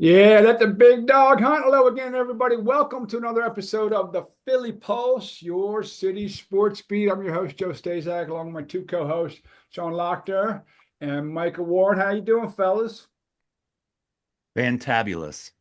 Yeah, let the big dog hunt. Hello again, everybody. Welcome to another episode of the Philly Pulse, your city sports beat. I'm your host, Joe Stazak, along with my two co-hosts, Sean Lochter and Micah Ward. How you doing, fellas? Fantabulous.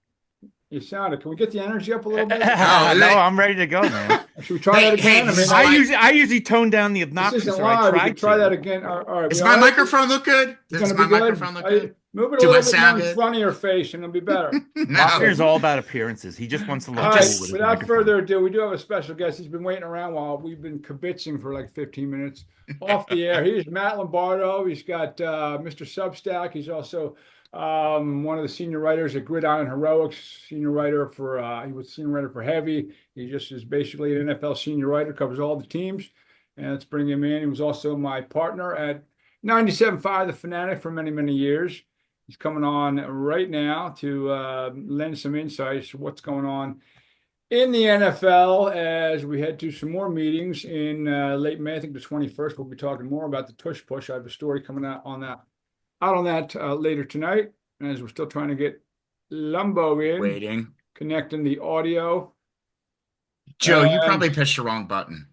You sounded. Can we get the energy up a little bit? Oh, No, I'm ready to go, man. Should we try hey, that hey, again? I this mean, is I my usually I usually tone down the this isn't obnoxious, or I live. We try could try that to. again. All right, we does all my right? microphone look good? It's going Does to be my good. microphone look good? Move it a Do I little bit more sound in good? front of your face, and it'll be better. No, Locker's all about appearances. He just wants to All look I'm right, cool with just his without microphone. further ado, we do have a special guest. He's been waiting around while we've been kibitzing for like 15 minutes off the air. He's Matt Lombardo. He's got Mr. Substack. He's also one of the senior writers at Gridiron Heroics, senior writer for he was senior writer for Heavy. He just is basically an NFL senior writer, covers all the teams. And let's bring him in. He was also my partner at 97.5 The Fanatic for many, many years. He's coming on right now to lend some insights to what's going on in the NFL as we head to some more meetings in late May. I think the 21st. We'll be talking more about the tush push. I have a story coming out on that later tonight. As we're still trying to get Lumbo in, waiting. connecting the audio. Joe, you And probably pushed the wrong button.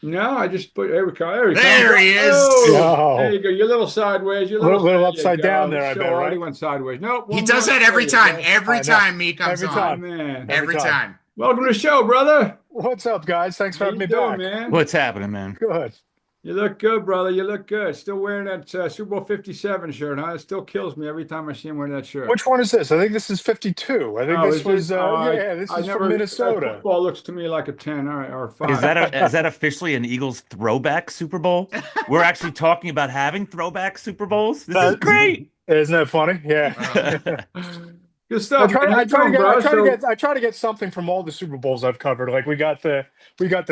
no, I just put, there we go. There he comes. There he is. Oh, there Yo, you go. You're a little sideways. You're a a little, little there you upside down go. there, The I show bet, already right? went sideways. Nope. He One does more. that There every you time. go. Every I know. time he comes Every My on. time. man. Every Every time. time. Welcome to the show, brother. What's up, guys? Thanks How for having you me doing, back. man? What's happening, man? Good. You look good, brother. You look good. Still wearing that Super Bowl 57 shirt, huh? It still kills me every time I see him wearing that shirt. Which one is this? I think this is 52. I think Oh, this is it? was, yeah, this I is from never. Minnesota. Football looks to me like a 10, all right, or a Is 5. that officially an Eagles throwback Super Bowl? We're actually talking about having throwback Super Bowls. This is That, great. isn't that funny? Yeah. Uh, Good stuff, man. How you doing, bro? So, I try to get something from all the Super Bowls I've covered. Like we got the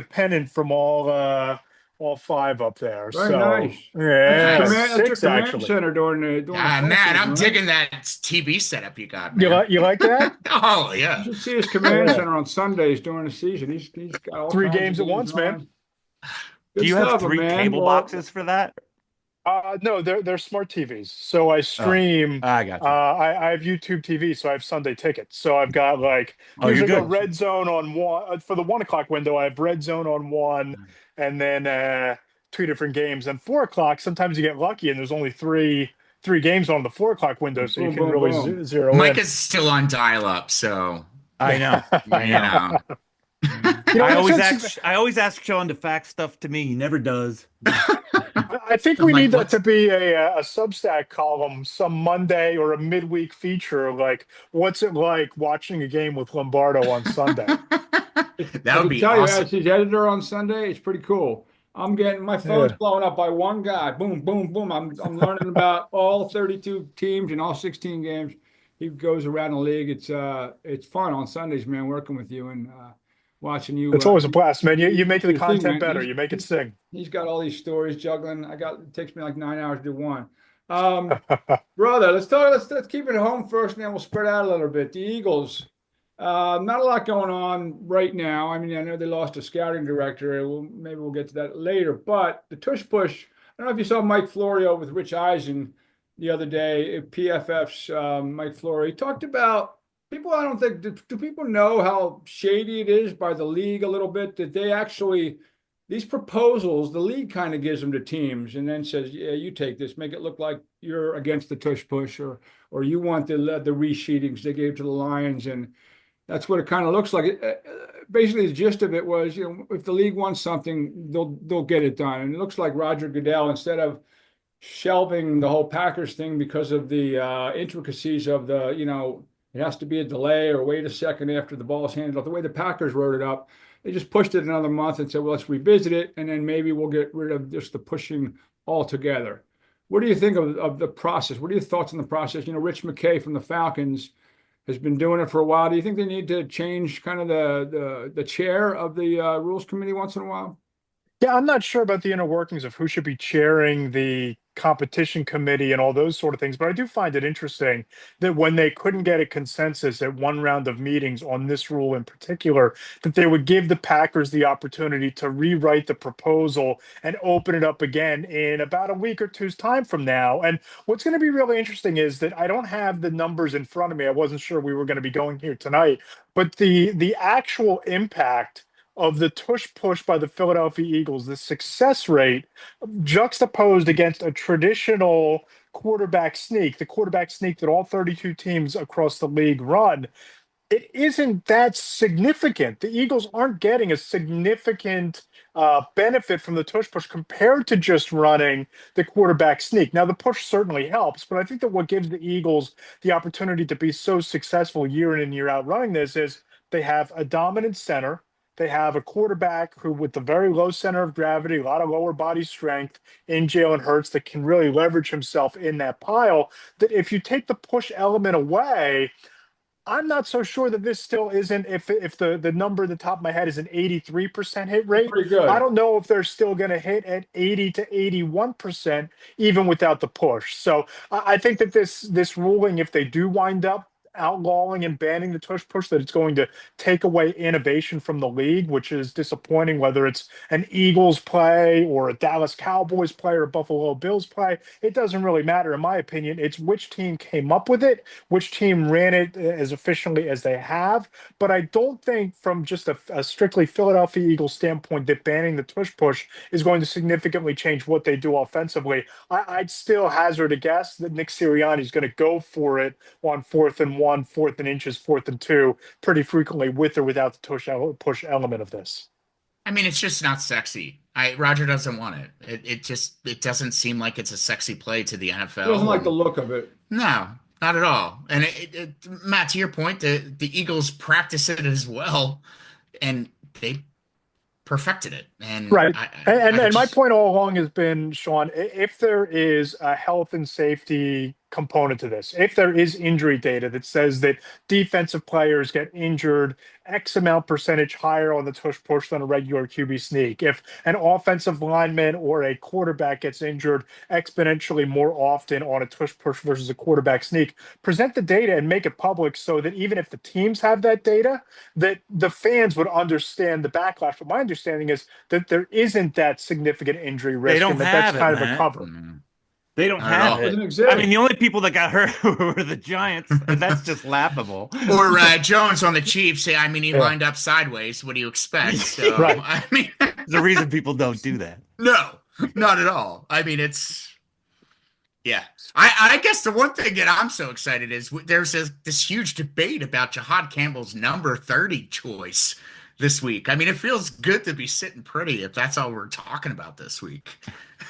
pennant from all five up there. very So nice. yeah, nice. That's your six command actually. center during the Matt, postseason, I'm right? digging that TV setup you got, man. You like that? Oh, You yeah. should see his command Yeah. center on Sundays during the season. He's got all Three kinds of games at games once, man. on. Do Good you have stuff, three man. cable Well, boxes for that? No, they're smart TVs. So I Oh, stream. I got you. I have YouTube TV, so I have Sunday tickets. So I've got like Oh, you're usually got good. Red Zone on one for the 1 o'clock window. I have Red Zone on one, and then two different games. And 4 o'clock, sometimes you get lucky, and there's only three games on the 4 o'clock window, so you boom, can boom, really boom. zero Mike in. is still on dial-up, so, I know. I you know. know. You know, I always ask Sean to fax stuff to me. He never does. I think I'm we like, need that what's to be a Substack column some Monday or a midweek feature. Like, what's it like watching a game with Lombardo on Sunday? that I would can be tell you, awesome. as his editor on Sunday, it's pretty cool. I'm getting my phone's Yeah. blowing up by one guy. Boom, boom, boom. I'm learning about all 32 teams and all 16 games. He goes around the league. It's fun on Sundays, man, working with you and watching you It's always a blast, man. You do make the your thing, content man. better. You make it sing. He's got all these stories juggling. It takes me like 9 hours to do one. Brother, let's keep it home first, and then we'll spread out a little bit. The Eagles, not a lot going on right now. I mean, I know they lost a scouting director. Maybe we'll get to that later. But the tush push. I don't know if you saw Mike Florio with Rich Eisen the other day. PFF's Mike Florio. He talked about people. I don't think do people know how shady it is by the league a little bit that they actually these proposals, the league kind of gives them to teams and then says, yeah, you take this, make it look like you're against the tush push or you want the resheetings they gave to the Lions. And that's what it kind of looks like. Basically, the gist of it was, if the league wants something, they'll get it done. And it looks like Roger Goodell, instead of shelving the whole Packers thing because of the intricacies of it has to be a delay or wait a second after the ball is handed off. The way the Packers wrote it up, they just pushed it another month and said, well, let's revisit it, and then maybe we'll get rid of just the pushing altogether. What do you think of the process? What are your thoughts on the process? Rich McKay from the Falcons has been doing it for a while. Do you think they need to change kind of the chair of the rules committee once in a while? Yeah, I'm not sure about the inner workings of who should be chairing the competition committee and all those sort of things, but I do find it interesting that when they couldn't get a consensus at one round of meetings on this rule in particular, that they would give the Packers the opportunity to rewrite the proposal and open it up again in about a week or two's time from now. And what's going to be really interesting is that I don't have the numbers in front of me. I wasn't sure we were going to be going here tonight, but the actual impact of the tush push by the Philadelphia Eagles, the success rate juxtaposed against a traditional quarterback sneak, the quarterback sneak that all 32 teams across the league run, it isn't that significant. The Eagles aren't getting a significant benefit from the tush push compared to just running the quarterback sneak. Now, the push certainly helps, but I think that what gives the Eagles the opportunity to be so successful year in and year out running this is they have a dominant center. They have a quarterback who, with the very low center of gravity, a lot of lower body strength in Jalen Hurts, that can really leverage himself in that pile. That if you take the push element away, I'm not so sure that this still isn't, if the number at the top of my head is an 83% hit rate, Pretty good. I don't know if they're still going to hit at 80 to 81% even without the push. So I think that this ruling, if they do wind up outlawing and banning the tush push, that it's going to take away innovation from the league, which is disappointing, whether it's an Eagles play or a Dallas Cowboys play or a Buffalo Bills play. It doesn't really matter, in my opinion. It's which team came up with it, which team ran it as efficiently as they have. But I don't think, from just a strictly Philadelphia Eagles standpoint, that banning the tush push is going to significantly change what they do offensively. I'd still hazard a guess that Nick Sirianni is going to go for it on 4th and 1, 4th and inches, 4th and 2, pretty frequently with or without the push element of this. I mean, it's just not sexy. Roger doesn't want it. It doesn't seem like it's a sexy play to the NFL. He doesn't like the look of it. No, not at all. And Matt, to your point, the Eagles practice it as well, and they perfected it. And right. And my just, point all along has been, Sean, if there is a health and safety component to this, if there is injury data that says that defensive players get injured X amount percentage higher on the tush push than a regular QB sneak, if an offensive lineman or a quarterback gets injured exponentially more often on a tush push versus a quarterback sneak, present the data and make it public so that even if the teams have that data, that the fans would understand the backlash. But my understanding is that there isn't that significant injury risk, don't and that's have it, kind of a man. cover. They don't Not at all. have it. Doesn't exist. I mean, the only people that got hurt were the Giants, and that's just laughable. or Jones on the Chiefs. I mean, he Yeah. lined up sideways. What do you expect? So, Right. I mean, There's a reason people don't do that. no, not at all. I mean, yeah. I guess the one thing that I'm so excited is there's this huge debate about Jahad Campbell's number 30 choice this week. I mean, it feels good to be sitting pretty if that's all we're talking about this week.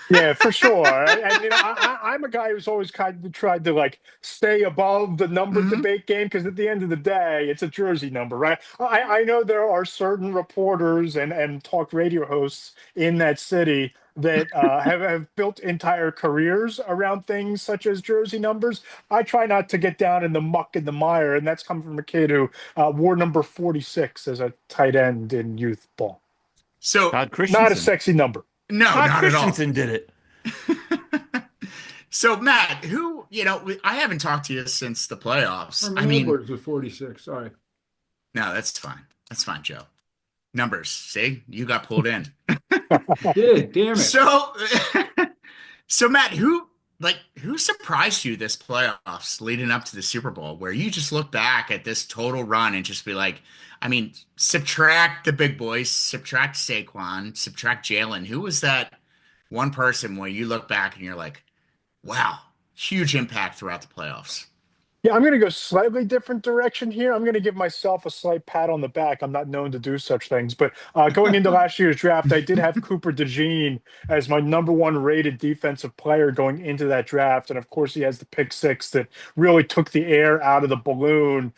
Yeah, for sure. And I'm a guy who's always kind of tried to stay above the number debate game, because at the end of the day, it's a jersey number, right? I know there are certain reporters and talk radio hosts in that city that have built entire careers around things such as jersey numbers. I try not to get down in the muck and the mire, and that's coming from a kid who wore number 46 as a tight end in youth ball. So Todd Christensen. Not a sexy number. no, Todd not at all. Christensen did it. So Matt, I haven't talked to you since the playoffs. I mean, Edwards with 46. Sorry. no, that's fine. That's fine, Joe. Numbers. See, you got pulled in. Did, damn it. So Matt, who surprised you this playoffs leading up to the Super Bowl, where you just look back at this total run and just be like, I mean, subtract the big boys, subtract Saquon, subtract Jalen. Who was that one person where you look back and you're like, wow, huge impact throughout the playoffs? Yeah, I'm going to go slightly different direction here. I'm going to give myself a slight pat on the back. I'm not known to do such things, but going into last year's draft, I did have Cooper DeJean as my number 1 rated defensive player going into that draft. And of course, he has the pick 6 that really took the air out of the balloon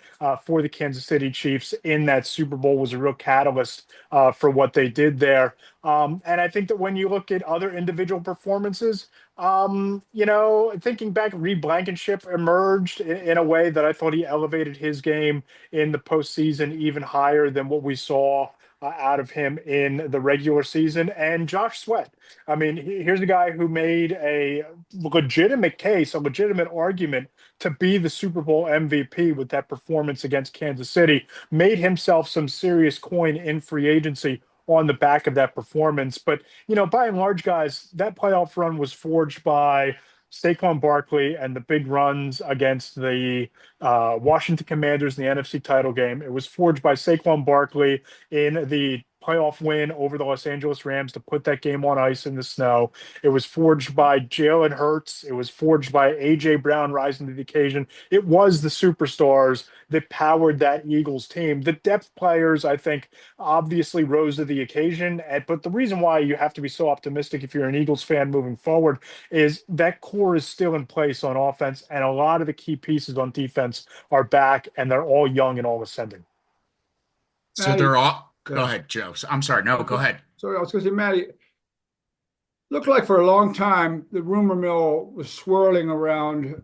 for the Kansas City Chiefs in that Super Bowl, was a real catalyst for what they did there. And I think that when you look at other individual performances, thinking back, Reed Blankenship emerged in a way that I thought he elevated his game in the postseason even higher than what we saw out of him in the regular season. And Josh Sweat. I mean, here's a guy who made a legitimate case, a legitimate argument to be the Super Bowl MVP with that performance against Kansas City, made himself some serious coin in free agency on the back of that performance. But, by and large, guys, that playoff run was forged by Saquon Barkley and the big runs against the Washington Commanders in the NFC title game. It was forged by Saquon Barkley in the playoff win over the Los Angeles Rams to put that game on ice in the snow. It was forged by Jalen Hurts. It was forged by A.J. Brown rising to the occasion. It was the superstars that powered that Eagles team. The depth players, I think, obviously rose to the occasion. But the reason why you have to be so optimistic if you're an Eagles fan moving forward is that core is still in place on offense, and a lot of the key pieces on defense are back, and they're all young and all ascending. So Matty, they're all. Go ahead, Joe. I'm sorry. No, go ahead. Sorry, I was going to say, Matty, looked like for a long time the rumor mill was swirling around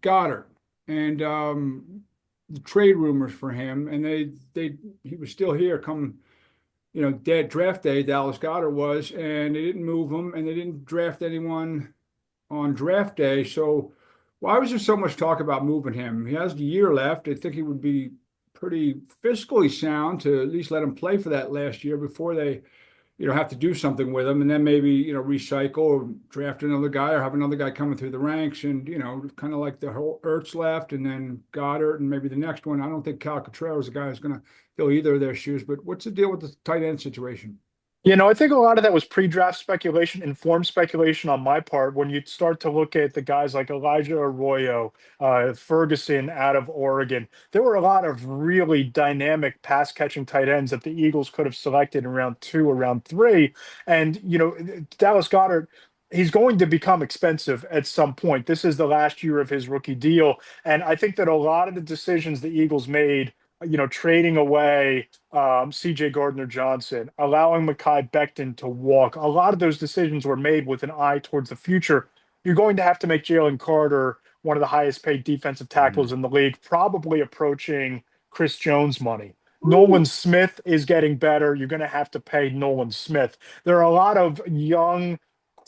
Goddard and the trade rumors for him, and he was still here come dead draft day. Dallas Goddard was, and they didn't move him, and they didn't draft anyone on draft day. So why was there so much talk about moving him? He has a year left. I think he would be pretty fiscally sound to at least let him play for that last year before they, have to do something with him, and then maybe, recycle or draft another guy or have another guy coming through the ranks, and, kind of like the whole Ertz left and then Goddard and maybe the next one. I don't think Cal Cotrell is the guy who's going to fill either of their shoes, but what's the deal with the tight end situation? I think a lot of that was pre-draft speculation, informed speculation on my part. When you start to look at the guys like Elijah Arroyo, Ferguson out of Oregon, there were a lot of really dynamic pass-catching tight ends that the Eagles could have selected in round 2 or round 3. And, Dallas Goedert, he's going to become expensive at some point. This is the last year of his rookie deal. And I think that a lot of the decisions the Eagles made, trading away C.J. Gardner-Johnson, allowing Mekhi Becton to walk. A lot of those decisions were made with an eye towards the future. You're going to have to make Jalen Carter one of the highest paid defensive tackles in the league, probably approaching Chris Jones money. Nolan Smith is getting better. You're going to have to pay Nolan Smith. There are a lot of young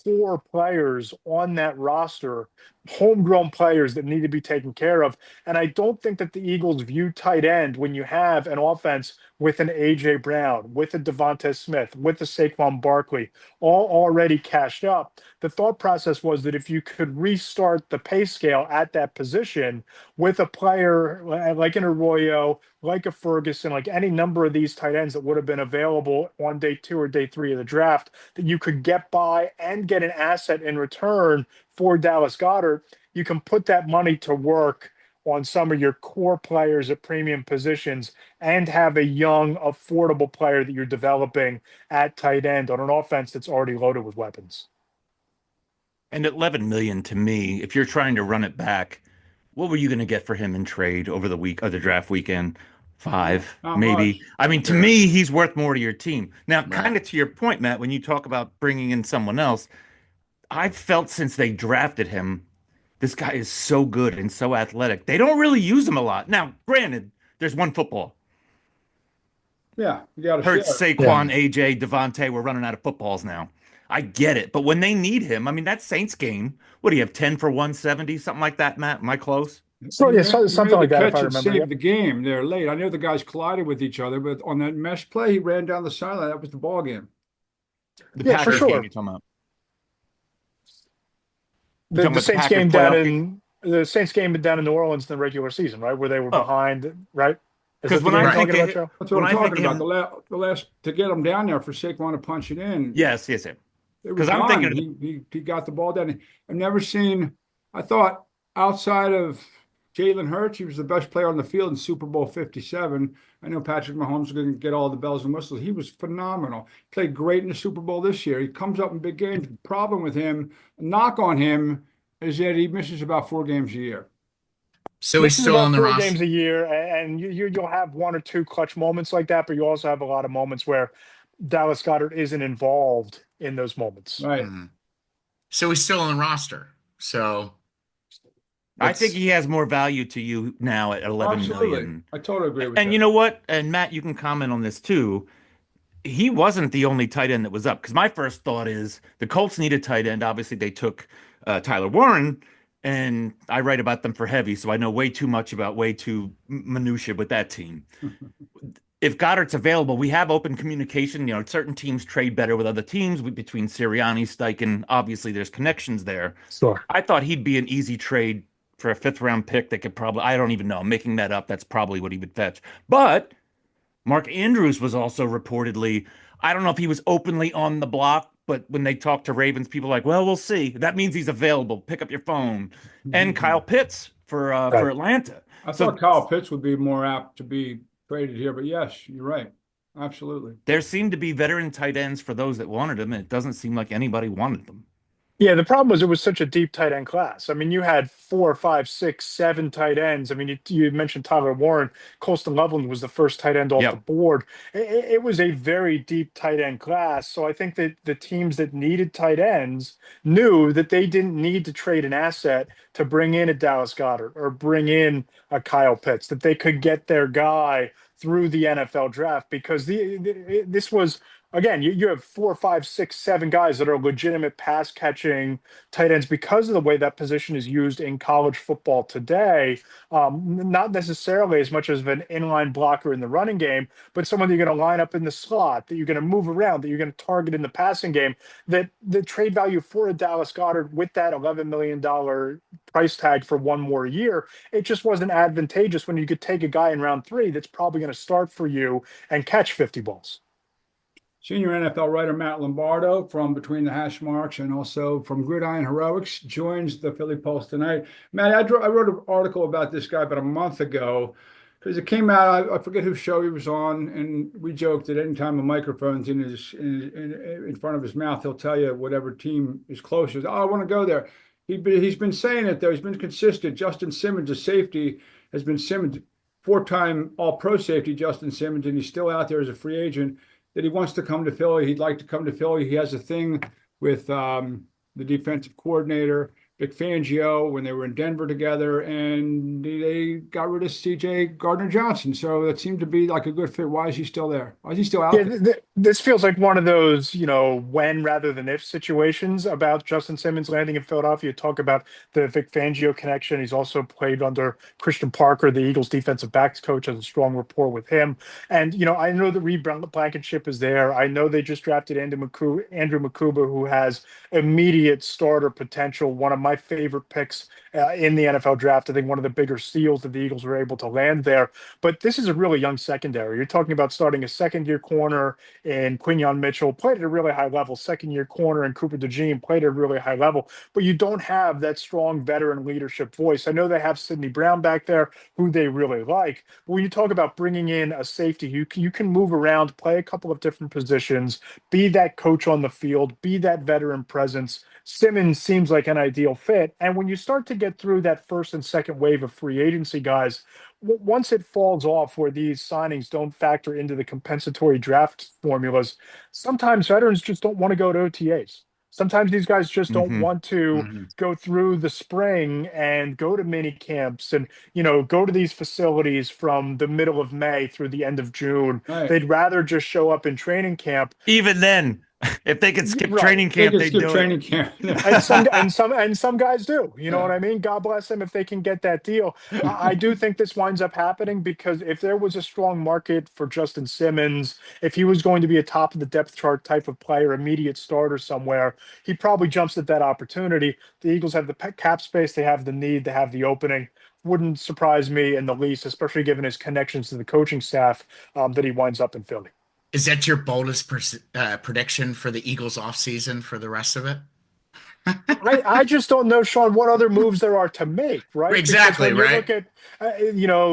core players on that roster, homegrown players that need to be taken care of. And I don't think that the Eagles view tight end when you have an offense with an A.J. Brown, with a Devonta Smith, with a Saquon Barkley, all already cashed up. The thought process was that if you could restart the pay scale at that position with a player like an Arroyo, like a Ferguson, like any number of these tight ends that would have been available on day 2 or day 3 of the draft, that you could get by and get an asset in return for Dallas Goedert, you can put that money to work on some of your core players at premium positions and have a young, affordable player that you're developing at tight end on an offense that's already loaded with weapons. And at 11 million to me, if you're trying to run it back, what were you going to get for him in trade over the week of the draft weekend? 5, Not maybe. much. I mean, to Yeah. me, he's worth more to your team. Now, Right. kind of to your point, Matt, when you talk about bringing in someone else, I've felt since they drafted him, this guy is so good and so athletic. They don't really use him a lot. Now, granted, there's one football. Yeah, you got to share. Hurts, Saquon, AJ, Devontae, we're running out of footballs now. I get it. But when they need him, I mean, that Saints game, what do you have, 10 for 170, something like that, Matt? Am I close? So, yeah, He something made like the that, if catch I and remember. saved Yep. the game there late. I know the guys collided with each other, but on that mesh play, he ran down the sideline. That was the ball game. The Yeah, for Packers sure. game you're talking about. You're The talking about Saints Packers game playoff game? the Saints game down in New Orleans in the regular season, right? Where they were Oh, behind, right? Is because that the when game I you're think talking of about, Joe? That's what when I'm I think talking of about. him, The last to get him down there for Saquon to punch it in. yes. It was Because I'm thinking done. of the He got the ball down. I've never seen. I thought outside of Jalen Hurts, he was the best player on the field in Super Bowl 57. I know Patrick Mahomes is going to get all the bells and whistles. He was phenomenal. Played great in the Super Bowl this year. He comes up in big games. The problem with him, knock on him, is that he misses about 4 games a year. So he's This is still on about the 4 roster. games a year, and you'll have 1 or 2 clutch moments like that, but you also have a lot of moments where Dallas Goedert isn't involved in those moments. Right. Mhm. So he's still on the roster. So I think that's he has more value to you now at 11 Absolutely. million. I totally agree with And that. you know what? And Matt, you can comment on this too. he wasn't the only tight end that was up because my first thought is the Colts need a tight end. Obviously, they took Tyler Warren, and I write about them for Heavy, so I know way too much about way too minutia with that team. If Goddard's available, we have open communication. Certain teams trade better with other teams between Sirianni, Steichen. Obviously, there's connections there. Sure. I thought he'd be an easy trade for a fifth round pick that could probably, I don't even know, I'm making that up. That's probably what he would fetch. But Mark Andrews was also reportedly, I don't know if he was openly on the block, but when they talk to Ravens, people are like, well, we'll see. That means he's available. Pick up your phone. And Kyle Pitts for Right. Atlanta. I So thought Kyle Pitts would be more apt to be traded here, but yes, you're right. Absolutely. there seemed to be veteran tight ends for those that wanted them, and it doesn't seem like anybody wanted them. Yeah, the problem was it was such a deep tight end class. I mean, you had 4, 5, 6, 7 tight ends. I mean, you mentioned Tyler Warren. Colston Loveland was the first tight end off the Yep. board. It was a very deep tight end class. So I think that the teams that needed tight ends knew that they didn't need to trade an asset to bring in a Dallas Goedert or bring in a Kyle Pitts, that they could get their guy through the NFL draft because this was again, you have 4, 5, 6, 7 guys that are legitimate pass catching tight ends because of the way that position is used in college football today. Not necessarily as much as an inline blocker in the running game, but someone that you're going to line up in the slot, that you're going to move around, that you're going to target in the passing game. That the trade value for a Dallas Goedert with that $11 million price tag for one more year, it just wasn't advantageous when you could take a guy in round 3 that's probably going to start for you and catch 50 balls. Senior NFL writer Matt Lombardo from Between the Hash Marks and also from Gridiron Heroics joins the Philly Pulse tonight. Matt, I wrote an article about this guy about a month ago because it came out. I forget whose show he was on, and we joked that anytime a microphone's in front of his mouth, he'll tell you whatever team is closest. Oh, I want to go there. He's been saying it though. He's been consistent. Justin Simmons, a safety, has been Simmons, 4-time All-Pro safety. Justin Simmons, and he's still out there as a free agent. That he wants to come to Philly. He'd like to come to Philly. He has a thing with the defensive coordinator, Vic Fangio, when they were in Denver together, and they got rid of C.J. Gardner-Johnson. So that seemed to be like a good fit. Why is he still there? Why is he still out there? This feels like one of those, when rather than if situations about Justin Simmons landing in Philadelphia. You talk about the Vic Fangio connection. He's also played under Christian Parker, the Eagles defensive backs coach, has a strong rapport with him. And, I know that Reed Blankenship is there. I know they just drafted Andrew Makuba, who has immediate starter potential. One of my favorite picks in the NFL draft. I think one of the bigger steals that the Eagles were able to land there. But this is a really young secondary. You're talking about starting a second-year corner in Quinyon Mitchell, played at a really high level. Second-year corner in Cooper DeJean, played at a really high level. But you don't have that strong veteran leadership voice. I know they have Sidney Brown back there, who they really like. But when you talk about bringing in a safety, you can move around, play a couple of different positions, be that coach on the field, be that veteran presence. Simmons seems like an ideal fit. And when you start to get through that first and second wave of free agency guys, once it falls off where these signings don't factor into the compensatory draft formulas, sometimes veterans just don't want to go to OTAs. Sometimes these guys just don't Mm-hmm. want to Mm-hmm. go through the spring and go to mini camps and, go to these facilities from the middle of May through the end of June. Right. They'd rather just show up in training camp. Even then, if they could skip Right. training They camp, could they'd skip do training it. camp. And some guys do. You know Yeah. what I mean? God bless them if they can get that deal. I do think this winds up happening because if there was a strong market for Justin Simmons, if he was going to be a top of the depth chart type of player, immediate starter somewhere, he probably jumps at that opportunity. The Eagles have the cap space, they have the need, they have the opening. Wouldn't surprise me in the least, especially given his connections to the coaching staff, that he winds up in Philly. Is that your boldest prediction for the Eagles offseason for the rest of it? I just don't know, Sean, what other moves there are to make, right? Exactly, Because when you right? look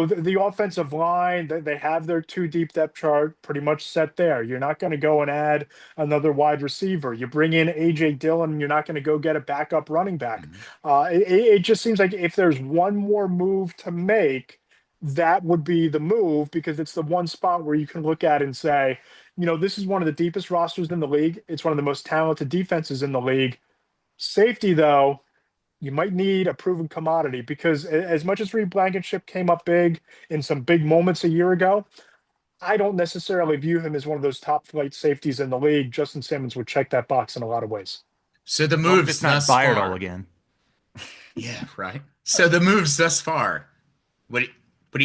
at, the offensive line, they have their 2 deep depth chart pretty much set there. You're not going to go and add another wide receiver. You bring in A.J. Dillon, and you're not going to go get a backup running back. It just seems like if there's one more move to make, that would be the move because it's the one spot where you can look at and say, this is one of the deepest rosters in the league. It's one of the most talented defenses in the league. Safety, though, you might need a proven commodity because as much as Reed Blankenship came up big in some big moments a year ago, I don't necessarily view him as one of those top flight safeties in the league. Justin Simmons would check that box in a lot of ways. So the Well, if moves it's not thus Bayardol far. again. Yeah, right. So the moves thus far. What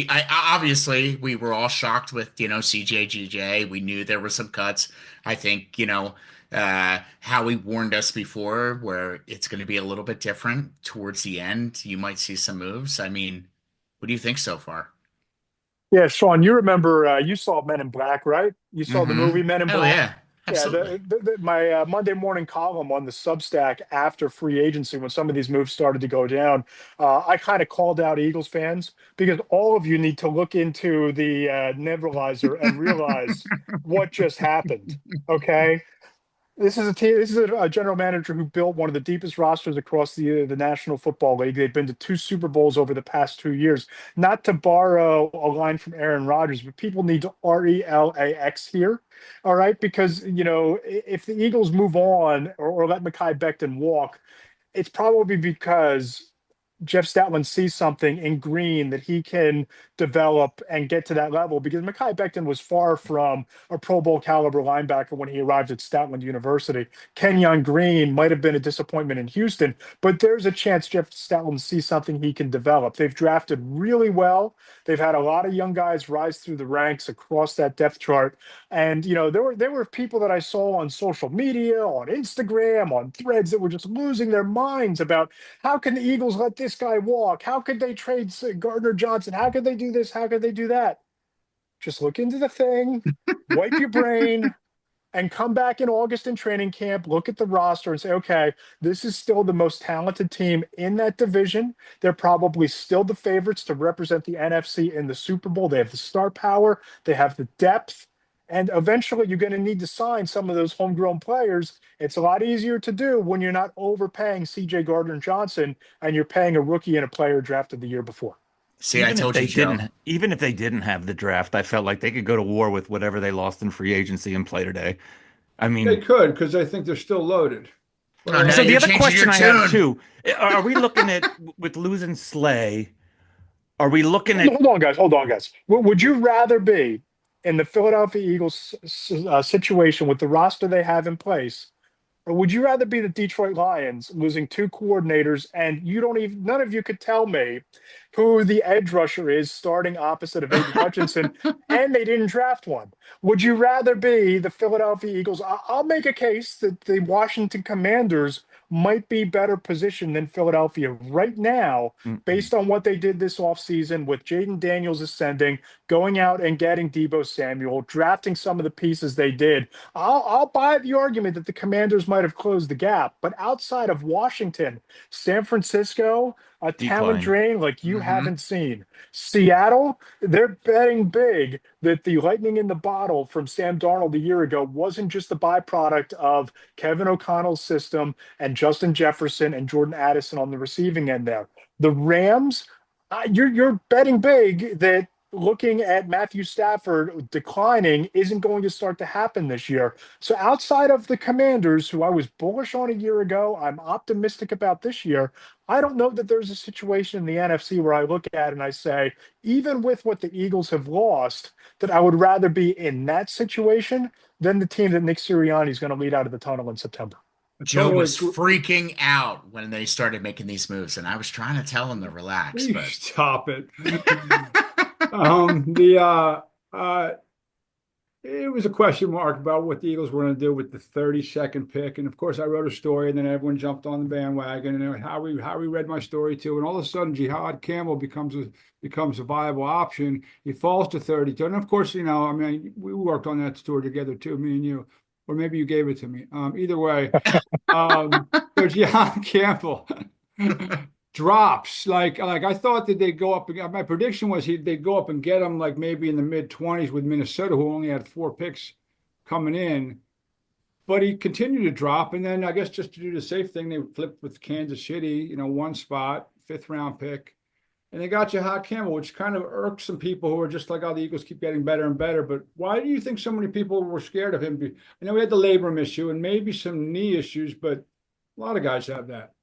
obviously we were all shocked with, CJGJ. We knew there were some cuts. I think, Howie warned us before where it's going to be a little bit different towards the end. You might see some moves. I mean, what do you think so far? Yeah, Sean, you remember you saw Men in Black, right? You saw the Mm-hmm. movie Men in Oh Black. yeah, Yeah, absolutely. my Monday morning column on the Substack after free agency, when some of these moves started to go down, I kind of called out Eagles fans because all of you need to look into the nebulizer and realize what just happened. Okay, this is a team. This is a general manager who built one of the deepest rosters across the National Football League. They've been to two Super Bowls over the past 2 years. Not to borrow a line from Aaron Rodgers, but people need to RELAX here, all right? Because if the Eagles move on or let Mekhi Becton walk, it's probably because Jeff Stoutland sees something in Green that he can develop and get to that level, because Mekhi Becton was far from a Pro Bowl caliber linebacker when he arrived at Stoutland University. Kenyon Green might have been a disappointment in Houston, but there's a chance Jeff Stoutland sees something he can develop. They've drafted really well. They've had a lot of young guys rise through the ranks across that depth chart. And there were people that I saw on social media, on Instagram, on threads that were just losing their minds about how can the Eagles let this guy walk? How could they trade Gardner Johnson? How could they do this? How could they do that? Just look into the thing, wipe your brain, and come back in August in training camp, look at the roster and say, okay, this is still the most talented team in that division. They're probably still the favorites to represent the NFC in the Super Bowl. They have the star power, they have the depth, and eventually you're going to need to sign some of those homegrown players. It's a lot easier to do when you're not overpaying CJ Gardner Johnson and you're paying a rookie and a player drafted the year before. See, I told you, Joe. Even if they didn't have the draft, I felt like they could go to war with whatever they lost in free agency and play today. I They mean, could, because I think they're still loaded. Oh, now so the you're other changing your question I have tune. too, are we looking at with losing Slay? Are we looking at Hold on, guys. Hold on, guys. Would you rather be in the Philadelphia Eagles situation with the roster they have in place, or would you rather be the Detroit Lions losing two coordinators and none of you could tell me who the edge rusher is starting opposite of Aiden Hutchinson and they didn't draft one? Would you rather be the Philadelphia Eagles? I'll make a case that the Washington Commanders might be better positioned than Philadelphia right now Mm-mm. based on what they did this offseason with Jaden Daniels ascending, going out and getting Debo Samuel, drafting some of the pieces they did. I'll buy the argument that the Commanders might have closed the gap, but outside of Washington, San Francisco, a talent decline? drain like you Mm-hmm. haven't seen. Seattle, they're betting big that the lightning in the bottle from Sam Darnold a year ago wasn't just the byproduct of Kevin O'Connell's system and Justin Jefferson and Jordan Addison on the receiving end there. The Rams, you're betting big that looking at Matthew Stafford declining isn't going to start to happen this year. So outside of the Commanders, who I was bullish on a year ago, I'm optimistic about this year. I don't know that there's a situation in the NFC where I look at and I say, even with what the Eagles have lost, that I would rather be in that situation than the team that Nick Sirianni is going to lead out of the tunnel in September. I Joe totally was agree. freaking out when they started making these moves, and I was trying to tell him to relax, You but stop it. The uh it was a question mark about what the Eagles were going to do with the 32nd pick. And of course, I wrote a story, and then everyone jumped on the bandwagon. And then Howie read my story too. And all of a sudden, Jihad Campbell becomes a viable option. He falls to 32. And of course, I mean, we worked on that story together too, me and you, or maybe you gave it to me. Either way, so Jihad Campbell drops like I thought that they'd go up. My prediction was they'd go up and get him like maybe in the mid-20s with Minnesota, who only had 4 picks coming in. But he continued to drop, and then I guess just to do the safe thing, they flipped with Kansas City, one spot, 5th-round pick, and they got Jahad Campbell, which kind of irks some people who are just like, oh, the Eagles keep getting better and better. But why do you think so many people were scared of him? I know we had the labrum issue and maybe some knee issues, but a lot of guys have that.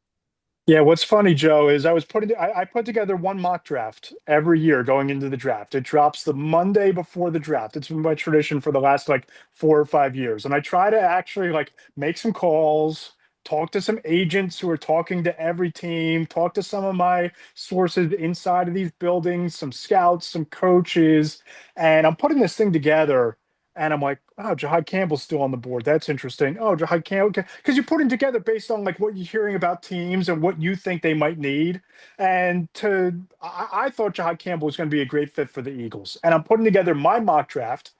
Yeah, what's funny, Joe, is I put together one mock draft every year going into the draft. It drops the Monday before the draft. It's been my tradition for the last like 4 or 5 years. And I try to actually like make some calls, talk to some agents who are talking to every team, talk to some of my sources inside of these buildings, some scouts, some coaches, and I'm putting this thing together. And I'm like, oh, Jahad Campbell's still on the board. That's interesting. Oh, Jahad Campbell, because you're putting together based on like what you're hearing about teams and what you think they might need. And I thought Jahad Campbell was going to be a great fit for the Eagles. And I'm putting together my mock draft,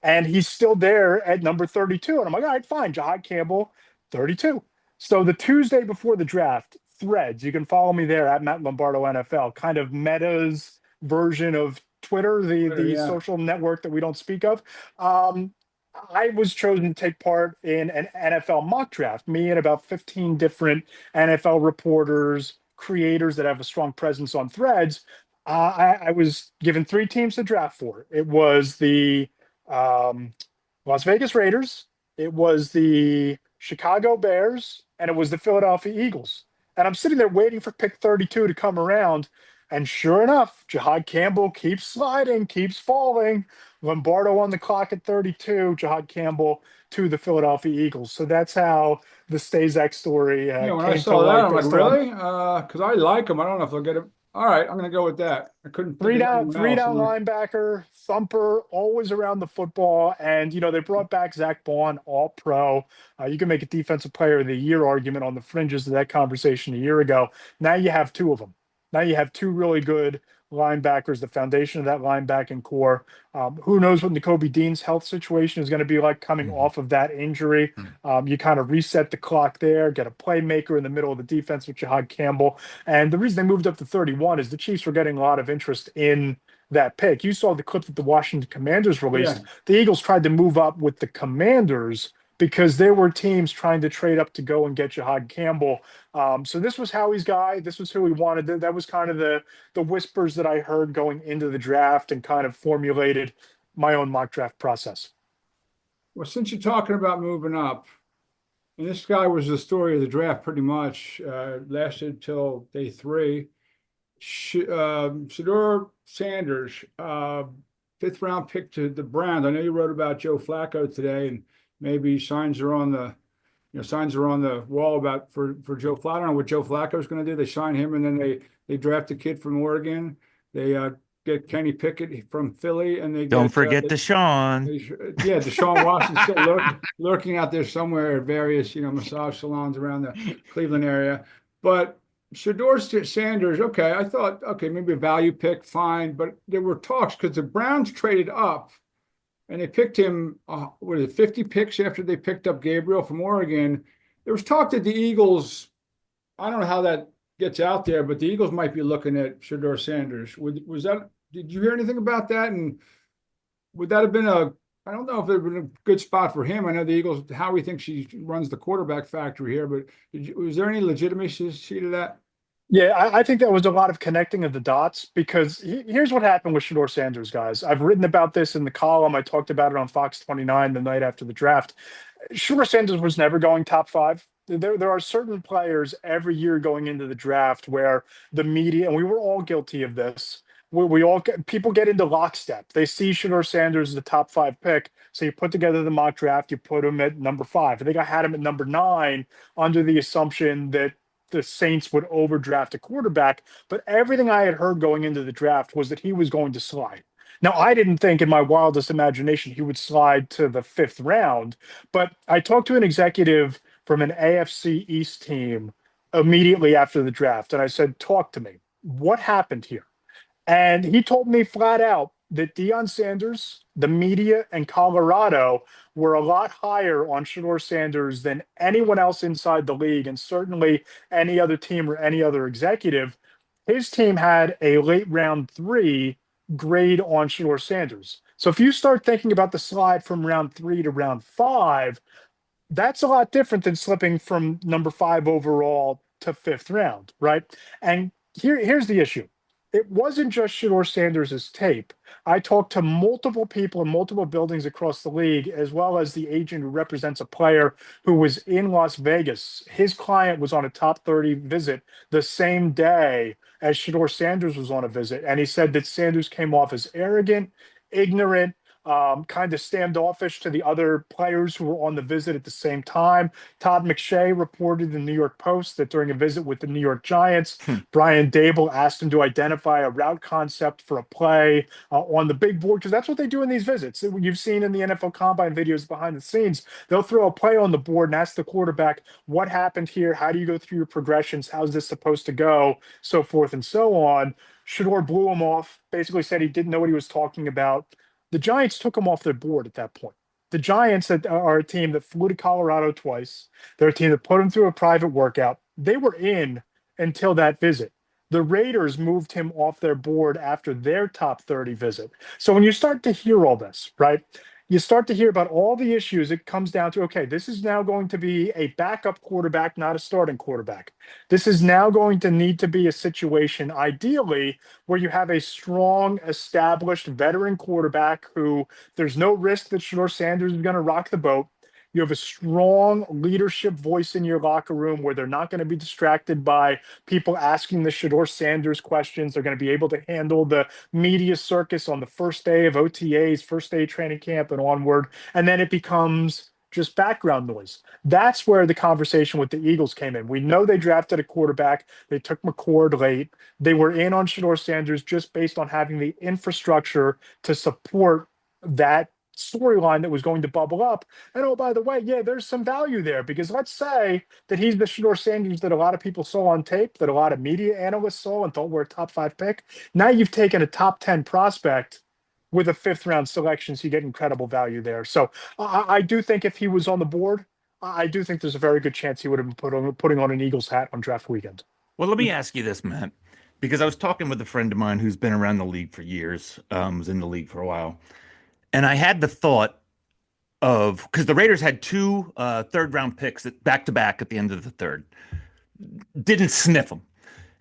and he's still there at number 32. And I'm like, all right, fine, Jahad Campbell, 32. So the Tuesday before the draft, Threads, you can follow me there at Matt Lombardo NFL, kind of Meta's version of Twitter, the Yeah. social network that we don't speak of. Um, I was chosen to take part in an NFL mock draft. Me and about 15 different NFL reporters, creators that have a strong presence on Threads. I was given three teams to draft for. It was the um, Las Vegas Raiders, it was the Chicago Bears, and it was the Philadelphia Eagles. And I'm sitting there waiting for pick 32 to come around. And sure enough, Jahad Campbell keeps sliding, keeps falling. Lombardo on the clock at 32, Jahad Campbell to the Philadelphia Eagles. So that's how the Stazak story Yeah, when I came to saw that, light I'm like, based on really? Because I like him. I don't know if they'll get him. All right, I'm gonna go with that. I couldn't think three of down, anyone three else. down I'm like, linebacker, thumper, always around the football. And they brought back Zach Bond, all pro. You can make a defensive player of the year argument on the fringes of that conversation a year ago. Now you have two of them. Now you have two really good linebackers, the foundation of that linebacking core. Who knows what N'Kobe Dean's health situation is going to be like coming Mhm. off of that injury. You kind of reset the clock there, get a playmaker in the middle of the defense with Jahad Campbell. And the reason they moved up to 31 is the Chiefs were getting a lot of interest in that pick. You saw the clip that the Washington Commanders released. yeah. The Eagles tried to move up with the Commanders because there were teams trying to trade up to go and get Jahad Campbell. So this was Howie's guy. This was who he wanted. That was kind of the whispers that I heard going into the draft and kind of formulated my own mock draft process. Well, since you're talking about moving up, and this guy was the story of the draft pretty much, lasted till day three. Shedeur Sanders, fifth round pick to the Browns. I know you wrote about Joe Flacco today, and maybe signs are on the signs are on the wall about for Joe Flacco. I don't know what Joe Flacco is going to do. They sign him, and then they draft a kid from Oregon. They get Kenny Pickett from Philly, and they Don't get forget Deshaun. yeah, Deshaun Watson still lurking out there somewhere at various massage salons around the Cleveland area. But Shedeur Sanders, okay, I thought okay maybe a value pick, fine, but there were talks because the Browns traded up and they picked him, what is it, 50 picks after they picked up Gabriel from Oregon. There was talk that the Eagles, I don't know how that gets out there, but the Eagles might be looking at Shedeur Sanders. Was that, did you hear anything about that? And would that have been I don't know if it would have been a good spot for him. I know the Eagles, Howie thinks he runs the quarterback factory here, but was there any legitimacy to that? Yeah, I think that was a lot of connecting of the dots because here's what happened with Shador Sanders, guys. I've written about this in the column. I talked about it on Fox 29 the night after the draft. Shador Sanders was never going top five. There are certain players every year going into the draft where the media, and we were all guilty of this, we all get, people get into lockstep. They see Shador Sanders as the top five pick. So you put together the mock draft, you put him at number five. I think I had him at number nine under the assumption that the Saints would overdraft a quarterback, but everything I had heard going into the draft was that he was going to slide. Now, I didn't think in my wildest imagination he would slide to the fifth round, but I talked to an executive from an AFC East team immediately after the draft, and I said, talk to me. What happened here? And he told me flat out that Deion Sanders, the media, and Colorado were a lot higher on Shador Sanders than anyone else inside the league, and certainly any other team or any other executive. His team had a late round three grade on Shador Sanders. So if you start thinking about the slide from round three to round five, that's a lot different than slipping from number five overall to fifth round, right? And here's the issue. it wasn't just Shedeur Sanders' tape. I talked to multiple people in multiple buildings across the league, as well as the agent who represents a player who was in Las Vegas. His client was on a top 30 visit the same day as Shedeur Sanders was on a visit. And he said that Sanders came off as arrogant, ignorant, kind of standoffish to the other players who were on the visit at the same time. Todd McShay reported in the New York Post that during a visit with the New York Giants, Brian Dable asked him to identify a route concept for a play on the big board, because that's what they do in these visits. You've seen in the NFL Combine videos behind the scenes, they'll throw a play on the board and ask the quarterback, what happened here? How do you go through your progressions? How's this supposed to go? So forth and so on. Shedeur blew him off, basically said he didn't know what he was talking about. The Giants took him off their board at that point. The Giants are a team that flew to Colorado twice. They're a team that put him through a private workout. They were in until that visit. The Raiders moved him off their board after their top 30 visit. So when you start to hear all this, right, you start to hear about all the issues. It comes down to, okay, this is now going to be a backup quarterback, not a starting quarterback. This is now going to need to be a situation, ideally, where you have a strong, established veteran quarterback who there's no risk that Shedeur Sanders is going to rock the boat. You have a strong leadership voice in your locker room where they're not going to be distracted by people asking the Shedeur Sanders questions. They're going to be able to handle the media circus on the first day of OTAs, first day of training camp and onward. And then it becomes just background noise. That's where the conversation with the Eagles came in. We know they drafted a quarterback. They took McCord late. They were in on Shedeur Sanders just based on having the infrastructure to support that storyline that was going to bubble up. And oh, by the way, yeah, there's some value there, because let's say that he's the Shedeur Sanders that a lot of people saw on tape, that a lot of media analysts saw and thought were a top 5 pick. Now you've taken a top 10 prospect with a 5th round selection, so you get incredible value there. So I do think if he was on the board, I do think there's a very good chance he would have been putting on an Eagles hat on draft weekend. Well, let me ask you this, Matt, because I was talking with a friend of mine who's been around the league for years, was in the league for a while. And I had the thought of, because the Raiders had 2 third-round picks back to back at the end of the third, didn't sniff them.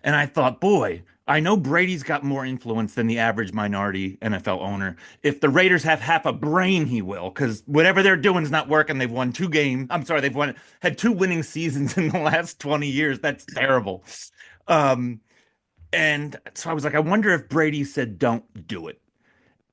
And I thought, boy, I know Brady's got more influence than the average minority NFL owner. If the Raiders have half a brain, he will, because whatever they're doing is not working. They've won 2 games. I'm sorry, had 2 winning seasons in the last 20 years. That's terrible. And so I was like, I wonder if Brady said, don't do it.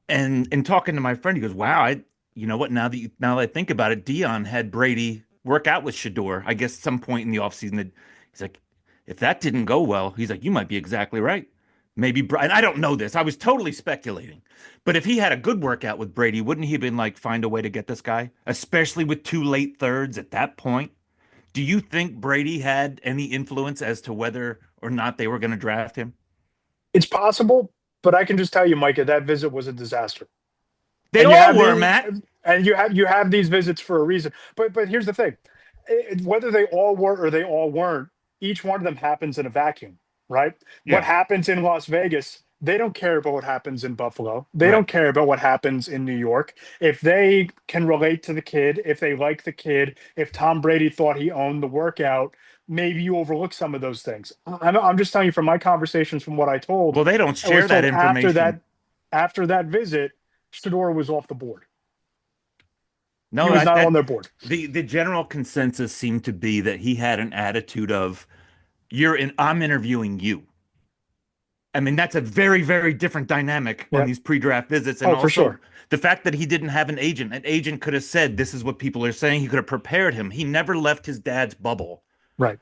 And in talking to my friend, he goes, wow, you know what? Now that I think about it, Dion had Brady work out with Shedeur, I guess, some point in the offseason. He's like, if that didn't go well, he's like, you might be exactly right. Maybe, and I don't know this. I was totally speculating. But if he had a good workout with Brady, wouldn't he have been like, find a way to get this guy? Especially with 2 late thirds at that point. Do you think Brady had any influence as to whether or not they were going to draft him? It's possible, but I can just tell you, Micah, that visit was a disaster. They all were, Matt. And you have these visits for a reason. But here's the thing. Whether they all were or they all weren't, each one of them happens in a vacuum, right? Yeah. What happens in Las Vegas, they don't care about what happens in Buffalo. They don't care about what happens in New York. If they can relate to the kid, if they like the kid, if Tom Brady thought he owned the workout, maybe you overlook some of those things. I'm just telling you from my conversations, from what I told. Well, they don't share that information. After that visit, Shedeur was off the board. No, he was not on their board. The general consensus seemed to be that he had an attitude of, I'm interviewing you. I mean, that's a very, very different dynamic on these pre-draft visits. And also, for sure. The fact that he didn't have an agent could have said, this is what people are saying. He could have prepared him. He never left his dad's bubble. Right.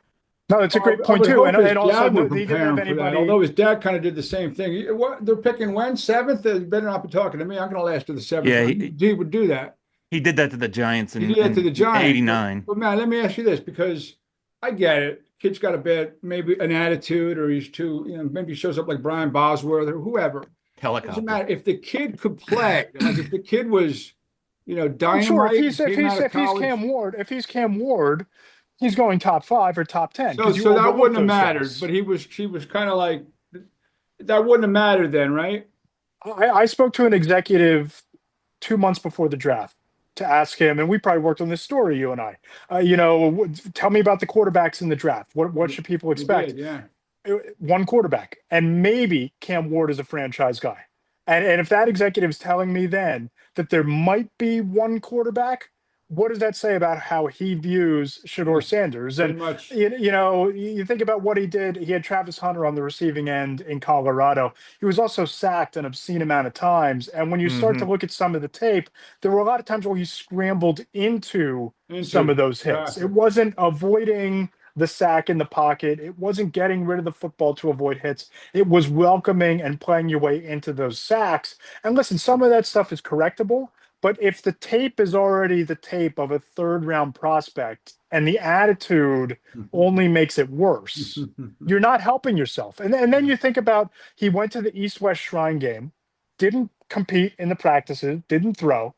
No, that's a great point too. And also, he didn't have anybody. Although his dad kind of did the same thing. They're picking when? 7th? You better not be talking to me. I'm going to last to the 7th. Yeah, he would do that. He did that to the Giants in 89. But man, let me ask you this, because I get it. Kid's got a bad, maybe an attitude, or he's too, maybe he shows up like Brian Bosworth or whoever. Helicopter. Doesn't matter. If the kid could play, like if the kid was, dynamite. Sure, if he's Cam Ward, he's going top 5 or top 10. So that wouldn't have mattered. Things. But he was kind of like, that wouldn't have mattered then, right? I spoke to an executive 2 months before the draft to ask him, and we probably worked on this story, you and I. Tell me about the quarterbacks in the draft. What should people expect? Did, yeah. one quarterback, and maybe Cam Ward is a franchise guy. And if that executive is telling me then that there might be one quarterback, what does that say about how he views Shador Yeah, Sanders? pretty And much. you think about what he did. He had Travis Hunter on the receiving end in Colorado. He was also sacked an obscene amount of times. And when you start to Hmm. look at some of the tape, there were a lot of times where he scrambled into some of Into those hits. It exactly. wasn't avoiding the sack in the pocket. It wasn't getting rid of the football to avoid hits. It was welcoming and playing your way into those sacks. And listen, some of that stuff is correctable, but if the tape is already the tape of a third round prospect and the attitude only makes it worse, you're not helping yourself. And then you think about he went to the East West Shrine game, didn't compete in the practices, didn't throw,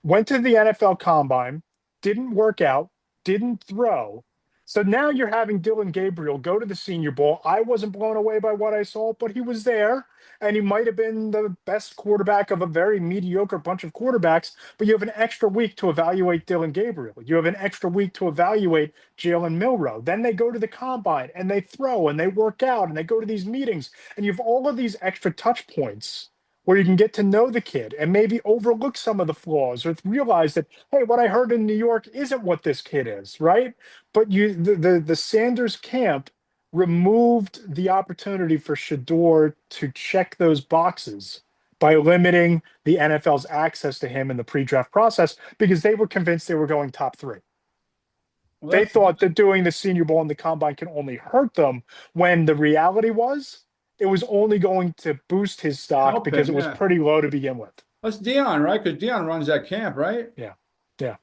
went to the NFL Combine, didn't work out, didn't throw. So now you're having Dylan Gabriel go to the Senior Bowl. I wasn't blown away by what I saw, but he was there, and he might have been the best quarterback of a very mediocre bunch of quarterbacks. But you have an extra week to evaluate Dylan Gabriel. You have an extra week to evaluate Jalen Milroe. Then they go to the Combine and they throw and they work out and they go to these meetings, and you have all of these extra touch points where you can get to know the kid and maybe overlook some of the flaws or realize that, hey, what I heard in New York isn't what this kid is, right? But the Sanders camp removed the opportunity for Shador to check those boxes by limiting the NFL's access to him in the pre-draft process because they were convinced they were going top three. Well, They thought that doing the Senior Bowl and the Combine can only hurt them when the reality was it was only going to boost his stock help because him. it was Yeah. pretty low to begin with. That's Dion, right? Because Dion runs that camp, right? Yeah. Yeah.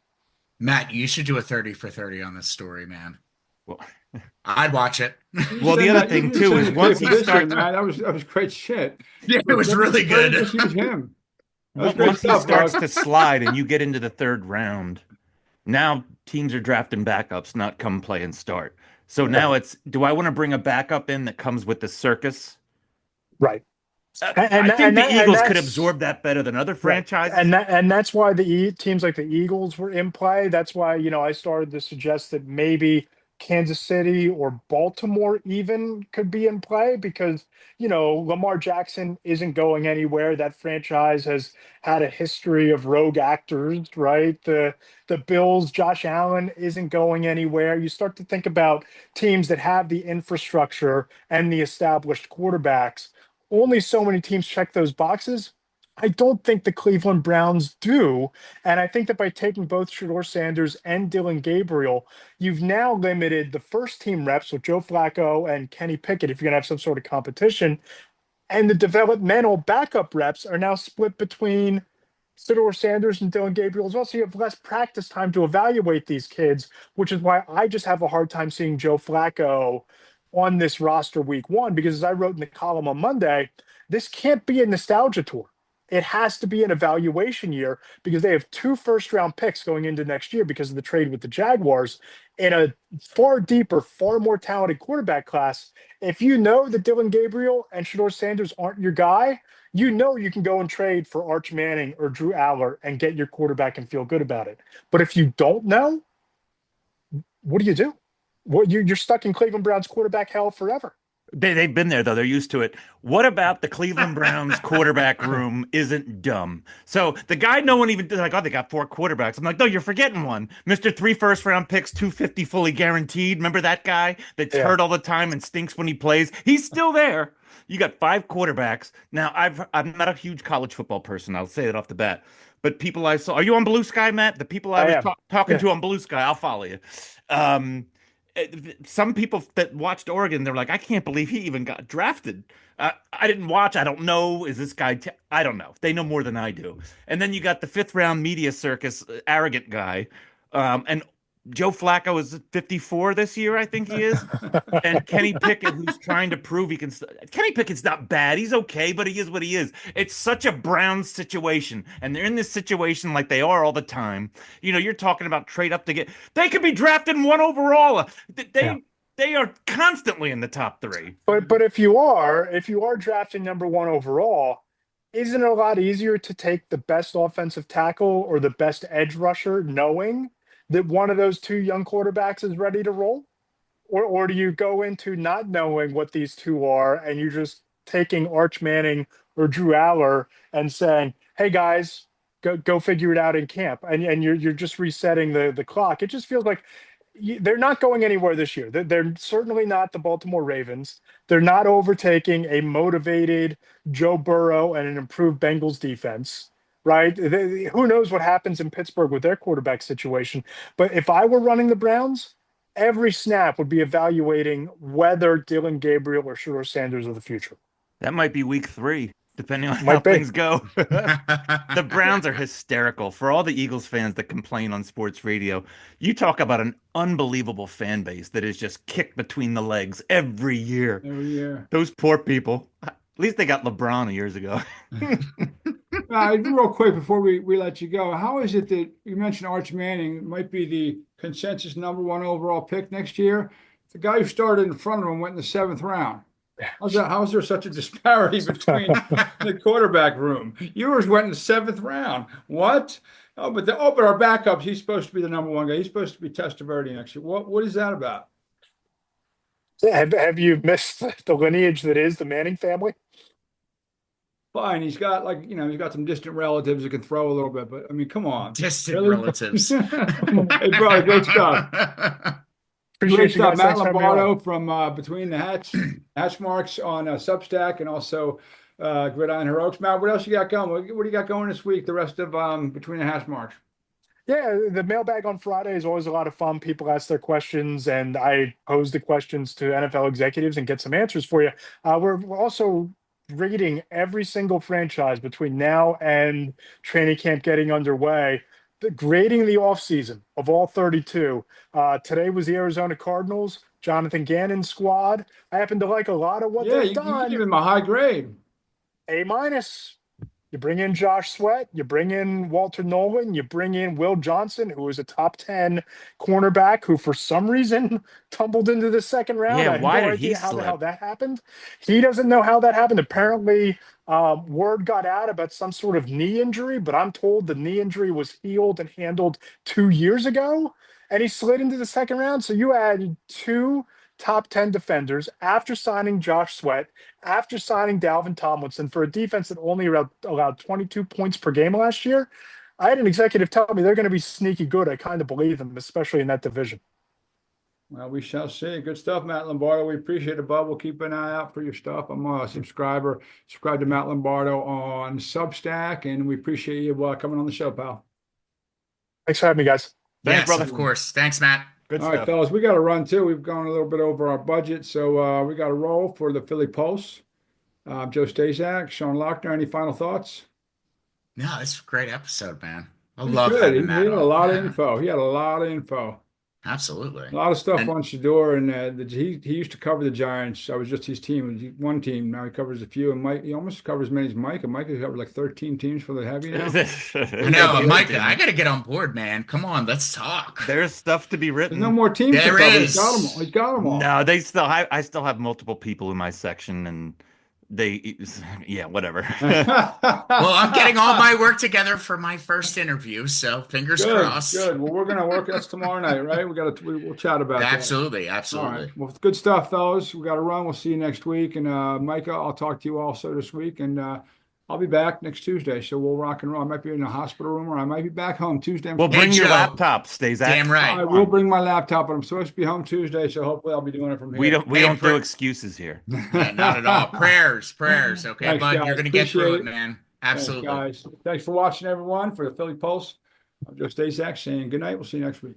Matt, you should do a 30 for 30 on this story, man. Well, I'd watch it. You well, the send other that. You thing need to too send is me the tape once of he this shit, starts, man. That was great shit. Yeah, it was really good. Just use him. That was great once he stuff, starts dog. to slide and you get into the third round, now teams are drafting backups, not come play and start. So now Right. it's, do I want to bring a backup in that comes with the circus? Right. I think the And Eagles could that's absorb that better than other right. franchises. And that's why teams like the Eagles were in play. That's why, I started to suggest that maybe Kansas City or Baltimore even could be in play because, Lamar Jackson isn't going anywhere. That franchise has had a history of rogue actors, right? The Bills, Josh Allen isn't going anywhere. You start to think about teams that have the infrastructure and the established quarterbacks. Only so many teams check those boxes. I don't think the Cleveland Browns do. And I think that by taking both Shador Sanders and Dylan Gabriel, you've now limited the first team reps with Joe Flacco and Kenny Pickett if you're going to have some sort of competition. And the developmental backup reps are now split between Shador Sanders and Dylan Gabriel as well. So you have less practice time to evaluate these kids, which is why I just have a hard time seeing Joe Flacco on this roster week one, because as I wrote in the column on Monday, this can't be a nostalgia tour. It has to be an evaluation year because they have 2 first-round picks going into next year because of the trade with the Jaguars in a far deeper, far more talented quarterback class. If you know that Dylan Gabriel and Shador Sanders aren't your guy, you can go and trade for Arch Manning or Drew Aller and get your quarterback and feel good about it. But if you don't know, what do you do? Well, you're stuck in Cleveland Browns quarterback hell forever. They've been there though. They're used to it. What about the Cleveland Browns quarterback room isn't dumb? So the guy no one even like, oh, they got 4 quarterbacks. I'm like, no, you're forgetting one. Mr. 3 first round picks, 250 fully guaranteed. Remember that guy that's Yeah. hurt all the time and stinks when he plays? He's still there. You got 5 quarterbacks. Now I'm not a huge college football person. I'll say that off the bat. But people I saw, are you on Blue Sky, Matt? The people I I was am. talking Yeah. to on Blue Sky, I'll follow you. Um, some people that watched Oregon, they're like, I can't believe he even got drafted. I didn't watch. I don't know. Is this guy? I don't know. They know more than I do. And then you got the 5th round media circus, arrogant guy. And Joe Flacco is 54 this year, I think he is. And Kenny Pickett, who's trying to prove he can. Kenny Pickett's not bad. He's okay, but he is what he is. It's such a Browns situation, and they're in this situation like they are all the time. You're talking about trade up to get. They could be drafting 1 overall. Yeah. They are constantly in the top 3. But if you are drafting number one overall, isn't it a lot easier to take the best offensive tackle or the best edge rusher, knowing that one of those 2 young quarterbacks is ready to roll? Or do you go into not knowing what these two are and you're just taking Arch Manning or Drew Aller and saying, "Hey guys, go figure it out in camp," and you're just resetting the clock. It just feels like they're not going anywhere this year. They're certainly not the Baltimore Ravens. They're not overtaking a motivated Joe Burrow and an improved Bengals defense, right? Who knows what happens in Pittsburgh with their quarterback situation? But if I were running the Browns, every snap would be evaluating whether Dylan Gabriel or Shedeur Sanders are the future. That might be week 3, depending on how Might be. things go. The Browns are hysterical. For all the Eagles fans that complain on sports radio, you talk about an unbelievable fan base that is just kicked between the legs every year. Every year. Those poor people. At least they got LeBron years ago. Real quick before we let you go, how is it that you mentioned Arch Manning might be the consensus #1 overall pick next year? The guy who started in front of him went in the 7th round. How is there such a disparity between the quarterback room? Yours went in the 7th round. What? But our backup, he's supposed to be the #1 guy. He's supposed to be Testaverde next year. What is that about? Have you missed the lineage that is the Manning family? Fine, he's got he's got some distant relatives that can throw a little bit, but I mean, come on. Distant Really? relatives. Hey, brother, great stuff. Appreciate Great you guys. stuff. Matt Thanks for having me Lombardo on. from Between the Hatch Marks on Substack, and also Gridiron Heroics. Matt, what else you got going? What do you got going this week? The rest of Between the Hatch Marks. Yeah, the mailbag on Friday is always a lot of fun. People ask their questions, and I pose the questions to NFL executives and get some answers for you. We're also reading every single franchise between now and training camp getting underway, grading the offseason of all 32. Today was the Arizona Cardinals, Jonathan Gannon's squad. I happen to like a lot of what Yeah, they've you done. give him a high grade. A minus. You bring in Josh Sweat, you bring in Walter Nolan, you bring in Will Johnson, who is a top 10 cornerback who for some reason tumbled into the 2nd round. Yeah, I have why no did he idea how the hell slip? that happened. He doesn't know how that happened. Apparently, word got out about some sort of knee injury, but I'm told the knee injury was healed and handled 2 years ago, and he slid into the 2nd round. So you add 2 top 10 defenders after signing Josh Sweat, after signing Dalvin Tomlinson for a defense that only allowed 22 points per game last year. I had an executive tell me they're going to be sneaky good. I kind of believe them, especially in that division. Well, we shall see. Good stuff, Matt Lombardo. We appreciate it, bud. We'll keep an eye out for your stuff. I'm a subscriber. Subscribe to Matt Lombardo on Substack, and we appreciate you coming on the show, pal. Thanks for having me, guys. Thanks, Yes, brother. of course. Thanks, Matt. Good All right, stuff. fellas, we got to run too. We've gone a little bit over our budget, so we got to roll for the Philly Pulse. Joe Stazak, Sean Lochner, any final thoughts? No, it's a great episode, man. I He's love good. having He Matt had a on. lot of Yeah, info. He had a lot of info. absolutely. A lot of stuff And on Shedeur, and he used to cover the Giants. I was just his team, one team. Now he covers a few, and Mike, he almost covers as many as Mike. And Mike has covered like 13 teams for the heavy now. I know, Mike, I got to get on board, man. Come on, let's talk. There's stuff to be There's no written. more teams to There cover. is. He's got them all. No, I still have multiple people in my section, and yeah, whatever. Well, I'm getting all my work together for my first interview, so fingers crossed. Good. Well, we're gonna work. That's tomorrow night, right? We'll chat about that. Absolutely, All absolutely. right. Well, good stuff, fellas. We got to run. We'll see you next week. And Micah, I'll talk to you also this week. And I'll be back next Tuesday. So we'll rock and roll. I might be in a hospital room, or I might be back home Tuesday. Well, bring your Joe. laptop, stays Damn right. I will bring my laptop, but I'm supposed to be home Tuesday, so hopefully I'll be doing it from here. We Hey, don't do excuses here. Yeah, not at all. Prayers. Okay, Thanks, bud, guys. you're gonna get through Appreciate it, it. man. Thanks, Absolutely. guys. Thanks for watching, everyone, for the Philly Pulse. I'm Joe Stazak saying good night. We'll see you next week.